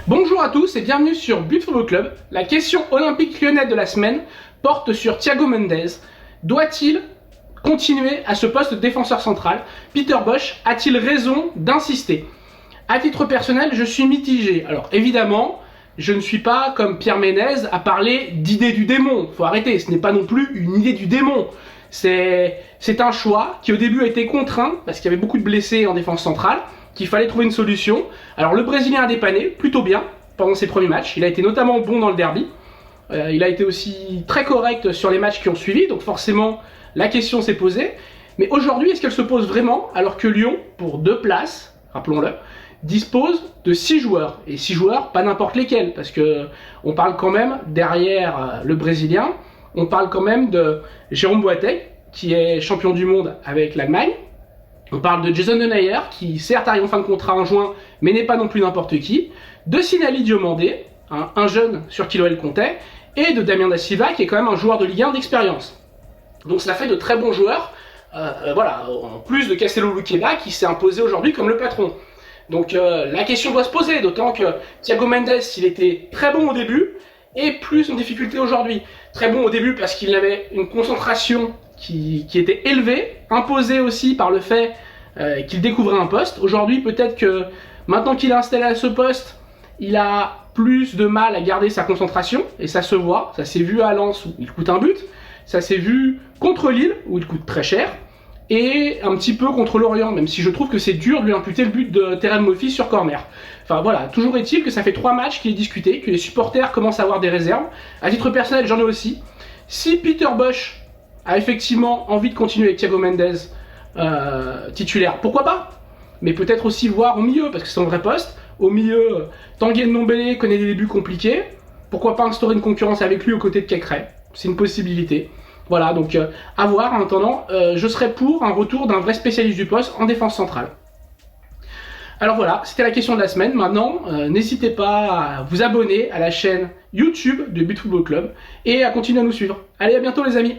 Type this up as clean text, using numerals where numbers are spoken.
Bonjour à tous et bienvenue sur But Football Club. La question olympique lyonnais de la semaine porte sur Thiago Mendes. Doit-il continuer à ce poste de défenseur central? Peter Bosz a-t-il raison d'insister? À titre personnel, je suis mitigé. Alors évidemment, je ne suis pas comme Pierre Ménez à parler d'idée du démon. Faut arrêter, ce n'est pas non plus une idée du démon. C'est un choix qui au début a été contraint parce qu'il y avait beaucoup de blessés en défense centrale, qu'il fallait trouver une solution. Alors le Brésilien a dépanné plutôt bien pendant ses premiers matchs. Il a été notamment bon dans le derby. Il a été aussi très correct sur les matchs qui ont suivi. Donc forcément, la question s'est posée. Mais aujourd'hui, est-ce qu'elle se pose vraiment alors que Lyon, pour 2 places, rappelons-le, dispose de 6 joueurs. Et 6 joueurs, pas n'importe lesquels. Parce que on parle quand même, derrière le Brésilien, on parle quand même de Jérôme Boateng, qui est champion du monde avec l'Allemagne. On parle de Jason Denayer, qui certes arrive en fin de contrat en juin, mais n'est pas non plus n'importe qui. De Sinali Diomandé, un jeune sur qui l'OL comptait. Et de Damien Da Silva, qui est quand même un joueur de Ligue 1 d'expérience. Donc ça fait de très bons joueurs. Voilà, en plus de Castello Luqueba, qui s'est imposé aujourd'hui comme le patron. Donc la question doit se poser, d'autant que Thiago Mendes, il était très bon au début, et plus en difficulté aujourd'hui. Très bon au début parce qu'il avait une concentration qui était élevée, imposée aussi par le fait qu'il découvrait un poste. Aujourd'hui, peut-être que maintenant qu'il est installé à ce poste, il a plus de mal à garder sa concentration, et ça se voit. Ça s'est vu à Lens où il coûte un but, ça s'est vu contre Lille où il coûte très cher, et un petit peu contre Lorient, même si je trouve que c'est dur de lui imputer le but de Terem Moffi sur corner. Enfin voilà, toujours est-il que ça fait 3 matchs qu'il est discuté, que les supporters commencent à avoir des réserves. À titre personnel, j'en ai aussi. Si Peter Bosz a effectivement envie de continuer avec Thiago Mendes titulaire, pourquoi pas? Mais peut-être aussi voir au milieu, parce que c'est son vrai poste. Au milieu, Tanguy Ndombele connaît des débuts compliqués. Pourquoi pas instaurer une concurrence avec lui aux côtés de Kekré? C'est une possibilité. Voilà, donc à voir. En attendant, je serais pour un retour d'un vrai spécialiste du poste en défense centrale. Alors voilà, c'était la question de la semaine. Maintenant, n'hésitez pas à vous abonner à la chaîne YouTube de But Football Club et à continuer à nous suivre. Allez, à bientôt les amis!